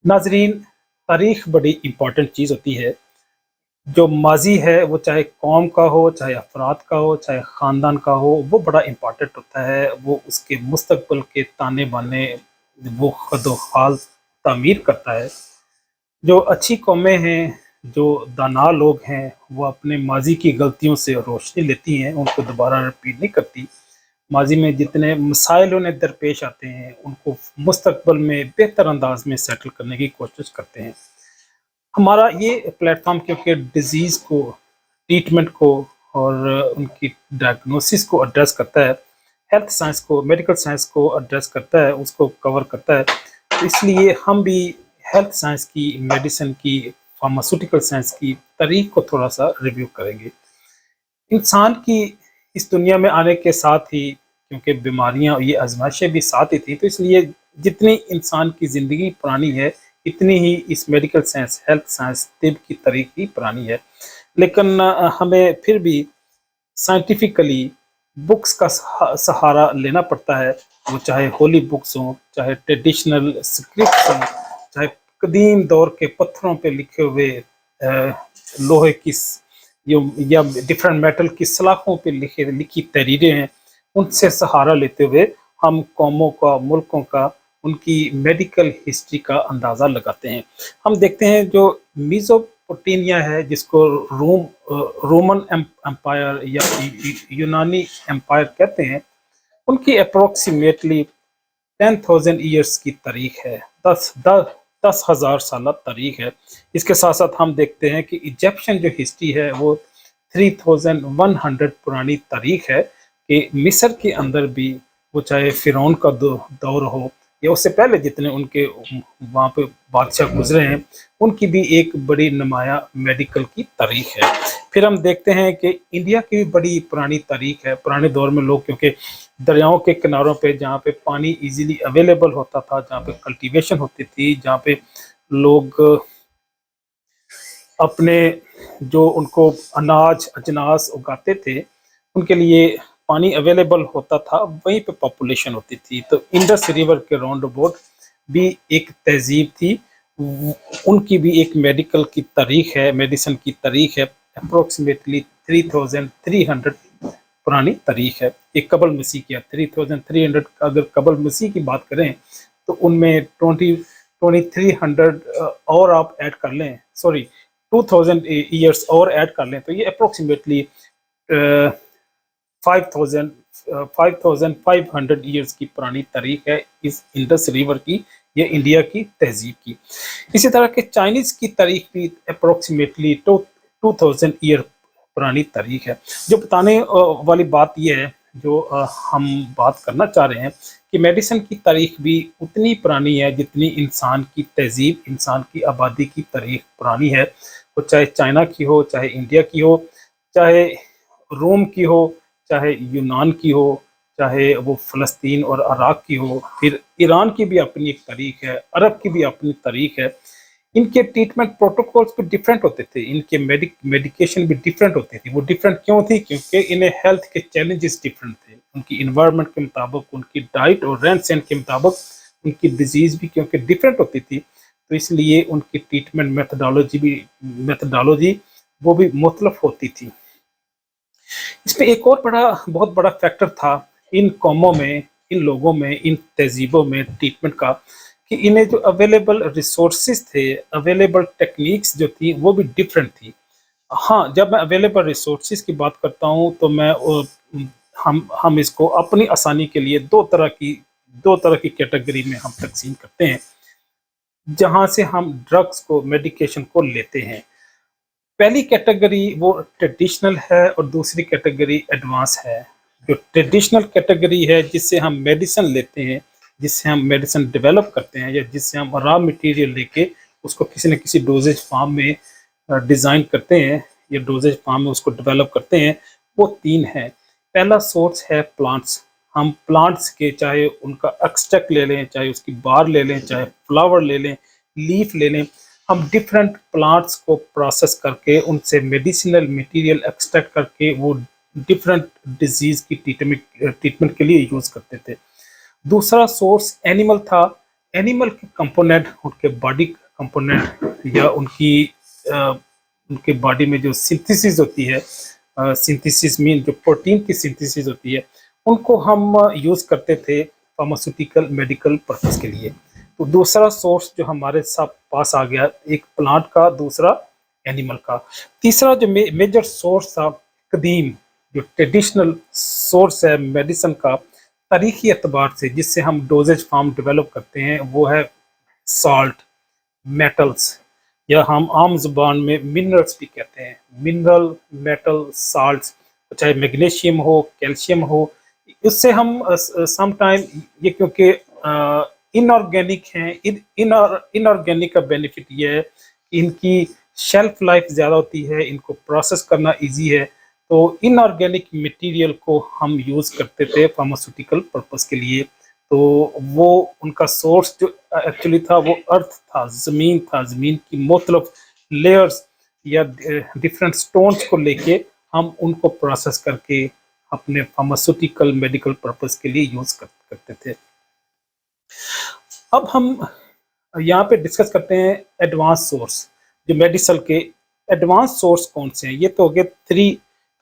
नाज़रीन, तारीख़ बड़ी इम्पोर्टेंट चीज़ होती है। जो माज़ी है वो चाहे कौम का हो, चाहे अफ़राद का हो, चाहे ख़ानदान का हो, वो बड़ा इम्पोर्टेंट होता है। वो उसके मुस्तक़बल के ताने-बाने वो ख़ुद-व-ख़ाल तामीर करता है। जो अच्छी कौमें हैं, जो दाना लोग हैं, वो अपने माज़ी की गलतियों से रोशनी लेती हैं, उनको दोबारा रिपीट नहीं करती। माज़ी में जितने मसाइल उन्हें दरपेश आते हैं, उनको मुस्तक़बल में बेहतर अंदाज़ में सेटल करने की कोशिश करते हैं। हमारा ये प्लेटफ़ॉर्म क्योंकि डिज़ीज़ को, ट्रीटमेंट को और उनकी डायग्नोसिस को एड्रेस करता है, हेल्थ साइंस को, मेडिकल साइंस को एड्रेस करता है, उसको कवर करता है। तो इसलिए हम भी हेल्थ साइंस की, मेडिसिन की, फार्मास्यूटिकल साइंस की तारीख़ को थोड़ा-सा रिव्यू करेंगे। इंसान की इस दुनिया में आने के साथ ही क्योंकि बीमारियाँ और ये आज़माइशें भी साथ ही थी, तो इसलिए जितनी इंसान की ज़िंदगी पुरानी है, इतनी ही इस मेडिकल साइंस, हेल्थ साइंस, तिब की तारीख़ भी पुरानी है। लेकिन हमें फिर भी साइंटिफिकली बुक्स का सहारा लेना पड़ता है। वो चाहे होली बुक्स हों, चाहे ट्रेडिशनल स्क्रिप्ट्स हों, चाहे कदीम दौर के पत्थरों पे लिखे हुए लोहे की या डिफरेंट मेटल की सलाखों पे लिखी तहरीरें हैं, उनसे सहारा लेते हुए हम कौमों का, मुल्कों का, उनकी मेडिकल हिस्ट्री का अंदाज़ा लगाते हैं। हम देखते हैं जो मेसोपोटामिया है, जिसको रोमन एम्पायर या यूनानी एम्पायर कहते हैं, उनकी अप्रोक्सीमेटली 10,000 ईयर्स की तारीख है। 10,000 साल तारीख है। इसके साथ साथ हम देखते हैं कि इजिप्शियन जो हिस्ट्री है वो 3100 पुरानी तारीख है कि मिस्र के अंदर भी वो चाहे फ़िरौन का दौर हो या उससे पहले जितने उनके वहाँ पे बादशाह गुजरे हैं, उनकी भी एक बड़ी नुमाया मेडिकल की तारीख है। फिर हम देखते हैं कि इंडिया की भी बड़ी पुरानी तारीख है। पुराने दौर में लोग क्योंकि दरियाओं के किनारों पे जहाँ पे पानी इजीली अवेलेबल होता था, जहाँ पे कल्टीवेशन होती थी, जहाँ पे लोग अपने जो उनको अनाज अजनास उगाते थे, उनके लिए पानी अवेलेबल होता था, वहीं पे पॉपुलेशन होती थी। तो इंडस रिवर के राउंड अबाउट भी एक तहज़ीब थी। उनकी भी एक मेडिकल की तारीख है, मेडिसिन की तारीख है, अप्रोक्सीमेटली 3300 पुरानी तारीख है। एक कबल मसीह की 3300, अगर कबल मसीह की बात करें तो उनमें 2300 और आप ऐड कर लें, सॉरी 2000 ईयर्स और ऐड कर लें, तो ये अप्रोक्सीमेटली 5000 5500 ईयर्स की पुरानी तारीख है इस इंडस रिवर की, ये इंडिया की तहजीब की। इसी तरह के चाइनीज़ की तारीख भी अप्रोक्सीमेटली 2000 ईयर पुरानी तारीख है। जो बताने वाली बात ये है, जो हम बात करना चाह रहे हैं कि मेडिसिन की तारीख भी उतनी पुरानी है जितनी इंसान की तहजीब, इंसान की आबादी की तारीख पुरानी है। वो चाहे चाइना की हो, चाहे इंडिया की हो, चाहे रोम की हो, चाहे यूनान की हो, चाहे वो फ़लस्तीन और इराक की हो, फिर ईरान की भी अपनी एक तारीख है, अरब की भी अपनी तारीख है। इनके ट्रीटमेंट प्रोटोकॉल्स भी डिफरेंट होते थे, इनके मेडिकेशन भी डिफरेंट होती थी। वो डिफरेंट क्यों थी? क्योंकि इन्हें हेल्थ के चैलेंजेस डिफरेंट थे। उनकी इन्वायरमेंट के मुताबिक, उनकी डाइट और रहन-सहन के मुताबिक उनकी डिज़ीज़ भी क्योंकि डिफरेंट होती थी, तो इसलिए उनकी ट्रीटमेंट मेथोडोलॉजी वो भी मुख्तलिफ होती थी। इसमें एक और बहुत बड़ा फैक्टर था इन कौमों में, इन लोगों में, इन तहज़ीबों में ट्रीटमेंट का, कि इन्हें जो अवेलेबल रिसोर्सेज़ थे, अवेलेबल टेक्नीक्स जो थी, वो भी डिफरेंट थी। हाँ, जब मैं अवेलेबल रिसोर्सेज़ की बात करता हूँ तो मैं हम इसको अपनी आसानी के लिए 2 तरह की कैटेगरी में हम तक़सीम करते हैं, जहाँ से हम ड्रग्स को, मेडिकेशन को लेते हैं। पहली कैटेगरी वो ट्रेडिशनल है और दूसरी कैटेगरी एडवांस है। जो ट्रेडिशनल कैटेगरी है, जिससे हम मेडिसिन लेते हैं, जिससे हम मेडिसिन डेवलप करते हैं या जिससे हम रॉ मटेरियल लेके उसको किसी न किसी डोजेज फॉर्म में डिज़ाइन करते हैं या डोजेज फॉर्म में उसको डेवलप करते हैं, वो 3 हैं। पहला सोर्स है प्लांट्स। हम प्लांट्स के चाहे उनका एक्सट्रैक्ट ले लें, चाहे उसकी बार ले लें, चाहे फ्लावर ले लें, लीफ ले लें, हम डिफरेंट प्लांट्स को प्रोसेस करके उनसे मेडिसिनल मटेरियल एक्सट्रैक्ट करके वो डिफरेंट डिजीज़ की ट्रीटमेंट के लिए यूज़ करते थे। दूसरा सोर्स एनिमल था। एनिमल के कंपोनेंट, उनके बॉडी कंपोनेंट या उनके बॉडी में जो सिंथेसिस होती है, सिंथेसिस मीन जो प्रोटीन की सिंथेसिस होती है, उनको हम यूज़ करते थे फार्मास्यूटिकल मेडिकल पर्पस के लिए। तो दूसरा सोर्स जो हमारे साथ पास आ गया, एक प्लांट का, दूसरा एनिमल का। तीसरा जो मेजर सोर्स था, कदीम जो ट्रेडिशनल सोर्स है मेडिसिन का तारीखी एतबार से, जिससे हम डोजेज फार्म डेवलप करते हैं, वो है सॉल्ट, मेटल्स, या हम आम जुबान में मिनरल्स भी कहते हैं। मिनरल, मेटल, साल्ट्स, चाहे मैग्नीशियम हो, कैल्शियम हो, इससे हम समटाइम ये क्योंकि इनऑर्गेनिक हैं, इनऑर्गेनिक का बेनिफिट ये है कि इनकी शेल्फ लाइफ ज़्यादा होती है, इनको प्रोसेस करना इजी है। तो इनऑर्गेनिक मटेरियल को हम यूज़ करते थे फार्मास्यूटिकल पर्पस के लिए। तो वो उनका सोर्स जो एक्चुअली था वो अर्थ था, ज़मीन था। ज़मीन की मुख्तलिफ लेयर्स या डिफरेंट स्टोन्स को लेके हम उनको प्रोसेस करके अपने फार्मास्यूटिकल मेडिकल पर्पस के लिए यूज़ करते थे। अब हम यहाँ पे डिस्कस करते हैं एडवांस सोर्स, जो मेडिसिन के एडवांस सोर्स कौन से हैं। ये तो हो गए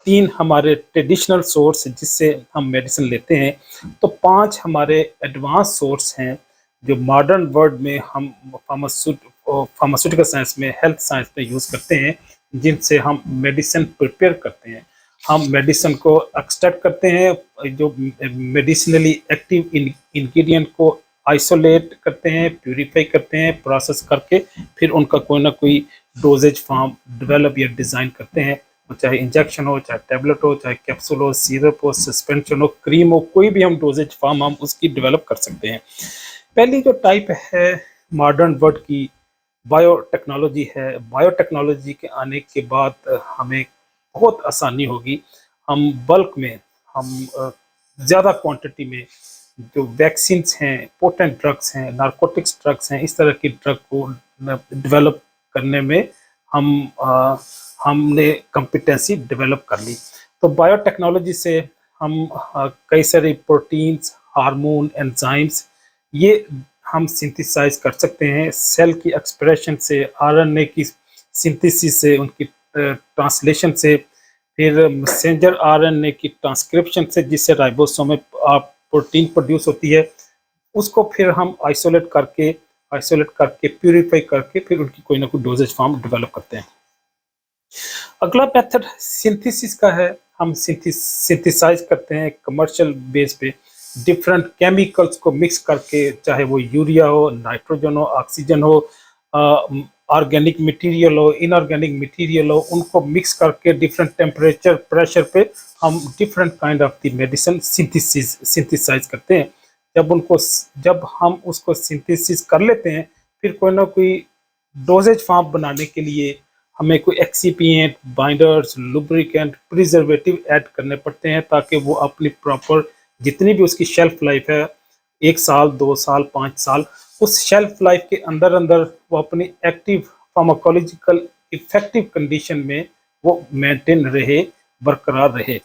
तीन हमारे ट्रेडिशनल सोर्स जिससे हम मेडिसिन लेते हैं। तो 5 हमारे एडवांस सोर्स हैं जो मॉडर्न वर्ल्ड में हम फार्मास्यूटिकल साइंस में, हेल्थ साइंस में यूज़ करते हैं, जिनसे हम मेडिसिन प्रिपेयर करते हैं। हम मेडिसिन को एक्सट्रैक्ट करते हैं, जो मेडिसिनली एक्टिव इंग्रेडिएंट को आइसोलेट करते हैं, प्यूरिफाई करते हैं, प्रोसेस करके फिर उनका कोई ना कोई डोजेज फॉर्म डेवलप या डिज़ाइन करते हैं। चाहे इंजेक्शन हो, चाहे टैबलेट हो, चाहे कैप्सूल हो, सिरप हो, सस्पेंशन हो, क्रीम हो, कोई भी हम डोजेज फॉर्म हम उसकी डेवलप कर सकते हैं। पहली जो टाइप है मॉडर्न वर्ल्ड की, बायोटेक्नोलॉजी है। बायोटेक्नोलॉजी के आने के बाद हमें बहुत आसानी होगी, हम बल्क में, हम ज़्यादा क्वांटिटी में जो वैक्सीन्स हैं, पोटेंट ड्रग्स हैं, नारकोटिक्स ड्रग्स हैं, इस तरह की ड्रग को डेवलप करने में हमने कॉम्पिटेंसी डेवलप कर ली। तो बायोटेक्नोलॉजी से हम कई सारे प्रोटीन्स, हार्मोन, एंजाइम्स, ये हम सिंथेसाइज कर सकते हैं सेल की एक्सप्रेशन से, आरएनए की सिंथेसिस से, उनकी ट्रांसलेशन से, फिर मैसेंजर आरएनए की ट्रांसक्रिप्शन से, जिससे राइबोसोम में प्रोटीन प्रोड्यूस होती है। उसको फिर हम आइसोलेट करके प्यूरिफाई करके फिर उनकी कोई ना कोई डोजेज फॉर्म डेवलप करते हैं। अगला मेथड सिंथेसिस का है। हम सिंथेसाइज करते हैं कमर्शियल बेस पे डिफरेंट केमिकल्स को मिक्स करके, चाहे वो यूरिया हो, नाइट्रोजन हो, ऑक्सीजन हो, ऑर्गेनिक मटेरियल हो, इनऑर्गेनिक मटेरियल हो, उनको मिक्स करके डिफरेंट टेम्परेचर, प्रेशर पे हम different kind of the medicine synthesize करते हैं। जब हम उसको सिंथेसिस कर लेते हैं, फिर कोई ना कोई डोजेज फॉर्म बनाने के लिए हमें कोई excipient, binders, lubricant, preservative add करने पड़ते हैं, ताकि वो अपनी प्रॉपर जितनी भी उसकी शेल्फ लाइफ है, 1 साल, 2 साल, 5 साल, उस शेल्फ लाइफ के अंदर अंदर वो अपनी एक्टिव फार्माकोलॉजिकल इफेक्टिव कंडीशन में वो मेंटेन रहे, बरकरार रहे।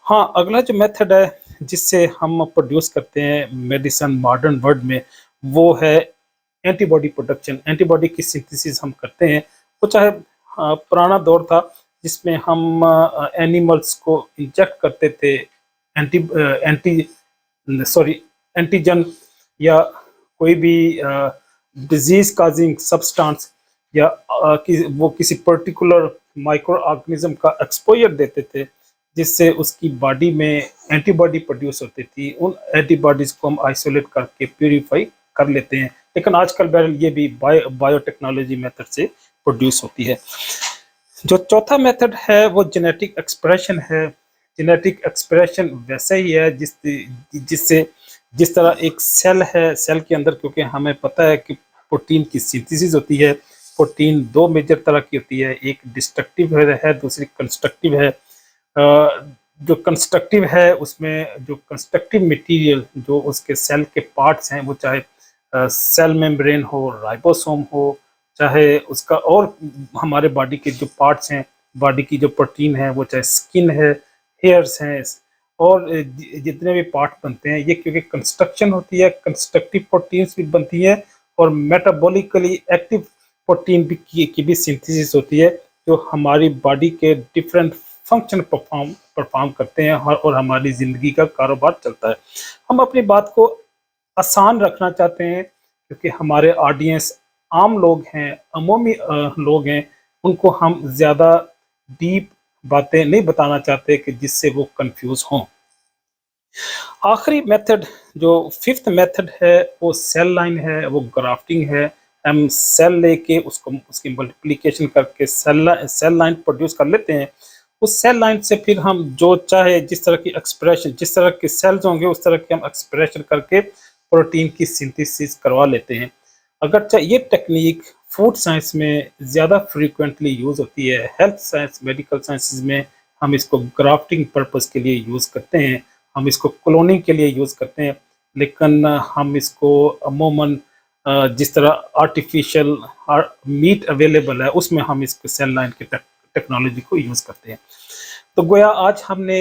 हाँ, अगला जो मेथड है जिससे हम प्रोड्यूस करते हैं मेडिसिन मॉडर्न वर्ल्ड में, वो है एंटीबॉडी प्रोडक्शन। एंटीबॉडी की सिंथेसिस हम करते हैं। वो चाहे पुराना दौर था जिसमें हम एनिमल्स को इंजेक्ट करते थे एंटीजन या कोई भी डिजीज काजिंग सब्सटेंस, या वो किसी पर्टिकुलर माइक्रो ऑर्गेनिज्म का एक्सपोजर देते थे, जिससे उसकी बॉडी में एंटीबॉडी प्रोड्यूस होती थी। उन एंटीबॉडीज को हम आइसोलेट करके प्यूरिफाई कर लेते हैं। लेकिन आजकल बहरहाल ये भी बायोटेक्नोलॉजी मेथड से प्रोड्यूस होती है। जो चौथा मेथड है वो जेनेटिक एक्सप्रेशन है। जेनेटिक एक्सप्रेशन वैसे ही है जिस तरह एक सेल है, सेल के अंदर, क्योंकि हमें पता है कि प्रोटीन की सिंथेसिस होती है। प्रोटीन 2 मेजर तरह की होती है, एक डिस्ट्रक्टिव है, दूसरी कंस्ट्रक्टिव है। जो कंस्ट्रक्टिव है उसमें जो कंस्ट्रक्टिव मटेरियल जो उसके सेल के पार्ट्स हैं, वो चाहे सेल मेम्ब्रेन हो, राइबोसोम हो, चाहे उसका और हमारे बॉडी के जो पार्ट्स हैं, बॉडी की जो प्रोटीन है, वो चाहे स्किन है, हेयर्स हैं, और जितने भी पार्ट बनते हैं, ये क्योंकि कंस्ट्रक्शन होती है, कंस्ट्रक्टिव प्रोटीन्स भी बनती हैं, और मेटाबॉलिकली एक्टिव प्रोटीन की भी सिंथेसिस होती है, जो हमारी बॉडी के डिफरेंट फंक्शन परफॉर्म करते हैं और हमारी ज़िंदगी का कारोबार चलता है। हम अपनी बात को आसान रखना चाहते हैं, क्योंकि हमारे ऑडियंस आम लोग हैं, अमूमी लोग हैं, उनको हम ज़्यादा डीप बातें नहीं बताना चाहते कि जिससे वो कंफ्यूज हों। आखिरी मेथड जो फिफ्थ मेथड है वो सेल लाइन है, वो ग्राफ्टिंग है। हम सेल लेके उसको उसकी मल्टीप्लिकेशन करके सेल लाइन प्रोड्यूस कर लेते हैं। उस सेल लाइन से फिर हम जो चाहे जिस तरह की एक्सप्रेशन, जिस तरह के सेल्स होंगे उस तरह के हम एक्सप्रेशन करके प्रोटीन की सिंथेसिस करवा लेते हैं। अगरचे ये टेक्निक फूड साइंस में ज़्यादा फ्रीक्वेंटली यूज़ होती है, हेल्थ साइंस, मेडिकल साइंसेज में हम इसको ग्राफ्टिंग पर्पस के लिए यूज़ करते हैं, हम इसको क्लोनिंग के लिए यूज़ करते हैं, लेकिन हम इसको अमूमन जिस तरह आर्टिफिशियल मीट अवेलेबल है उसमें हम इसको सेल लाइन की टेक्नोलॉजी को यूज़ करते हैं। तो गोया आज हमने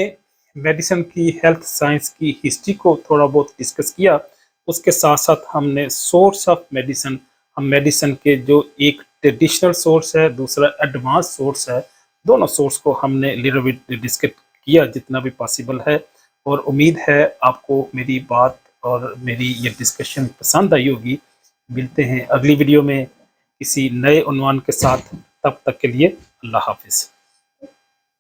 मेडिसिन की, हेल्थ साइंस की हिस्ट्री को थोड़ा बहुत डिस्कस किया। उसके साथ साथ हमने सोर्स ऑफ मेडिसिन, हम मेडिसिन के जो एक ट्रेडिशनल सोर्स है, दूसरा एडवांस सोर्स है, दोनों सोर्स को हमने लिटिल बिट डिस्कस किया जितना भी पॉसिबल है। और उम्मीद है आपको मेरी बात और मेरी ये डिस्कशन पसंद आई होगी। मिलते हैं अगली वीडियो में किसी नए उन्वान के साथ, तब तक के लिए अल्लाह हाफिज़।